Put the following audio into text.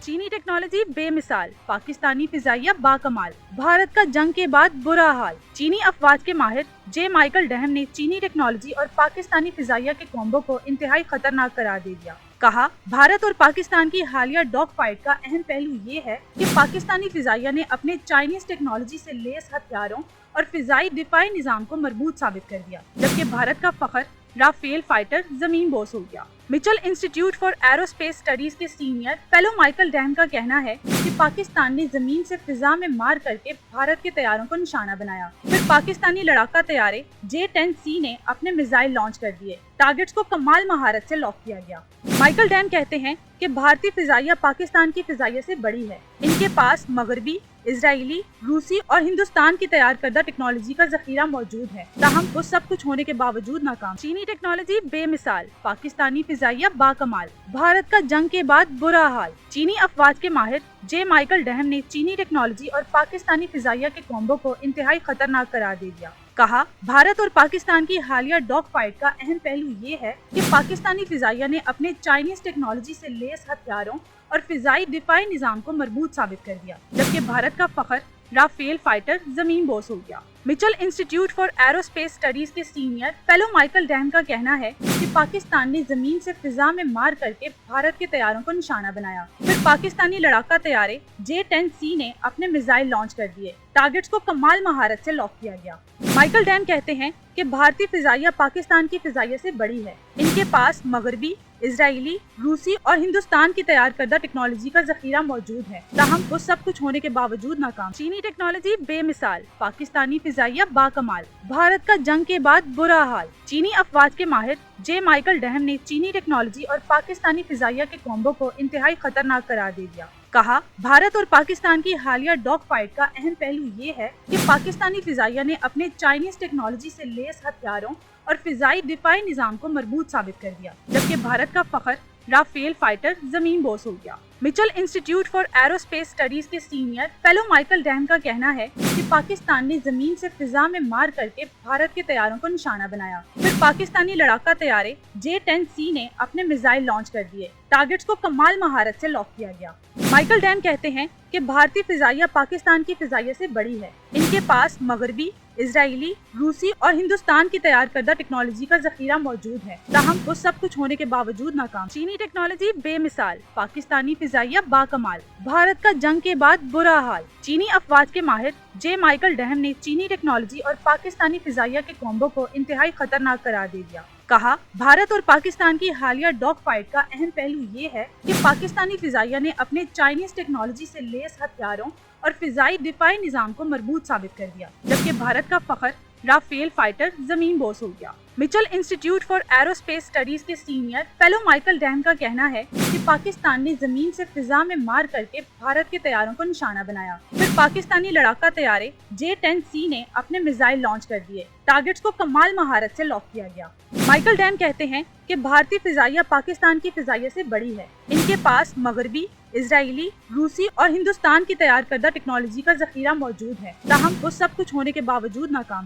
चीनी टेक्नोलॉजी बेमिसाल, पाकिस्तानी फिजाइया बाकमाल, भारत का जंग के बाद बुरा हाल। चीनी अफवाज के माहिर जे माइकल डहम ने चीनी टेक्नोलॉजी और पाकिस्तानी फिजाइया के कॉम्बो को इंतहाई खतरनाक करार दे दिया। कहा, भारत और पाकिस्तान की हालिया डॉग फाइट का अहम पहलू ये है कि पाकिस्तानी फिजाइया ने अपने चाइनीज टेक्नोलॉजी से लैस हथियारों और फिजाई दिफाई निजाम को मजबूत साबित कर दिया, जबकि भारत का फखर राफेल फाइटर जमीन बोस हो गया। Mitchell institute for aerospace studies के सीनियर फेलो माइकल डहम का कहना है कि पाकिस्तान ने जमीन से फिजा में मार करके भारत के तैयारों को निशाना बनाया। फिर पाकिस्तानी लड़ाका तैयारे J-10C ने अपने मिसाइल लॉन्च कर दिए। टारगेट्स को कमाल महारत से लॉक किया गया। माइकल डहम कहते हैं कि भारतीय फिजाइया पाकिस्तान की फिजाइया से बड़ी है। इनके पास मगरबी, इजरायली, रूसी और हिंदुस्तान की तैयार करदा टेक्नोलॉजी का जखीरा मौजूद है। ताहम वो सब कुछ होने के बावजूद नाकाम। चीनी टेक्नोलॉजी बेमिसाल, पाकिस्तानी फिजाइया बाकमाल, भारत का जंग के बाद बुरा हाल। चीनी अफवाज के माहिर जे माइकल डहम ने चीनी टेक्नोलॉजी और पाकिस्तानी फिजाइया के कॉम्बो को इंतहाई खतरनाक करार दे दिया। कहा, भारत और पाकिस्तान की हालिया डॉग फाइट का अहम पहलू ये है कि पाकिस्तानी फिजाइया ने अपने चाइनीज टेक्नोलॉजी से लैस हथियारों और फिजाई दिफाई निजाम को मजबूत साबित कर दिया, जबकि भारत का फखर राफेल फाइटर जमीन बोस हो गया। Mitchell institute for aerospace studies के सीनियर फेलो माइकल डहम का कहना है कि पाकिस्तान ने जमीन से फिजा में मार करके भारत के तैयारों को निशाना बनाया। फिर पाकिस्तानी लड़ाका तैयारे J-10C ने अपने मिसाइल लॉन्च कर दिए। टारगेट्स को कमाल महारत से लॉक किया गया। माइकल डहम कहते हैं कि भारतीय फिजाइया पाकिस्तान की फिजाइया से बड़ी है। इनके पास मगरबी, इजरायली, रूसी और हिंदुस्तान की तैयार करदा टेक्नोलॉजी का जखीरा मौजूद है। ताहम वो सब कुछ होने के बावजूद नाकाम। चीनी टेक्नोलॉजी बेमिसाल, पाकिस्तानी फिजाइया बाकमाल, भारत का जंग के बाद बुरा हाल। चीनी अफवाज के माहिर जे माइकल डहम ने चीनी टेक्नोलॉजी और पाकिस्तानी फिजाइया के कॉम्बो को इंतहाई खतरनाक करार दे दिया। कहा, भारत और पाकिस्तान की हालिया डॉग फाइट का अहम पहलू ये है कि पाकिस्तानी फिजाइया ने अपने चाइनीज टेक्नोलॉजी से लैस हथियारों और फिजाई दिफाई निजाम को मजबूत साबित कर दिया, जबकि भारत का फखर राफेल फाइटर जमीन बोस हो गया। Mitchell institute for aerospace studies के सीनियर फेलो माइकल डहम का कहना है कि पाकिस्तान ने जमीन से फिजा में मार करके भारत के तैयारों को निशाना बनाया। फिर पाकिस्तानी लड़ाका तैयारे J-10C ने अपने मिसाइल लॉन्च कर दिए। टारगेट्स को कमाल महारत से लॉक किया गया। माइकल डहम कहते हैं कि भारतीय फिजाइया पाकिस्तान की फिजाइया से बड़ी है। इनके पास मगरबी, इजरायली, रूसी और हिंदुस्तान की तैयार करदा टेक्नोलॉजी का जखीरा मौजूद है। ताहम वो सब कुछ होने के बावजूद नाकाम। चीनी टेक्नोलॉजी बेमिसाल, पाकिस्तानी फिजाइया बाकमाल, भारत का जंग के बाद बुरा हाल। चीनी अफवाज के माहिर जे माइकल डहम ने चीनी टेक्नोलॉजी और पाकिस्तानी फिजाइया के कॉम्बो को इंतहाई खतरनाक करार दे दिया। कहा, भारत और पाकिस्तान की हालिया डॉग फाइट का अहम पहलू ये है कि पाकिस्तानी फिजाइया ने अपने चाइनीज टेक्नोलॉजी से लैस हथियारों और फिजाई दिफाई निजाम को मजबूत साबित कर दिया, जबकि भारत का फखर राफेल फाइटर जमीन बोस हो गया। Mitchell institute for aerospace studies के सीनियर फेलो माइकल डहम का कहना है कि पाकिस्तान ने जमीन से फिजा में मार करके भारत के तैयारों को निशाना बनाया। फिर पाकिस्तानी लड़ाका तैयारे J-10C ने अपने मिसाइल लॉन्च कर दिए। टारगेट्स को कमाल महारत से लॉक किया गया। माइकल डहम कहते हैं कि भारतीय फिजाइया पाकिस्तान की फिजाइया से बड़ी है। इनके पास मगरबी, इजरायली, रूसी और हिंदुस्तान की तैयार करदा टेक्नोलॉजी का जखीरा मौजूद है। ताहम वो सब कुछ होने के बावजूद नाकाम।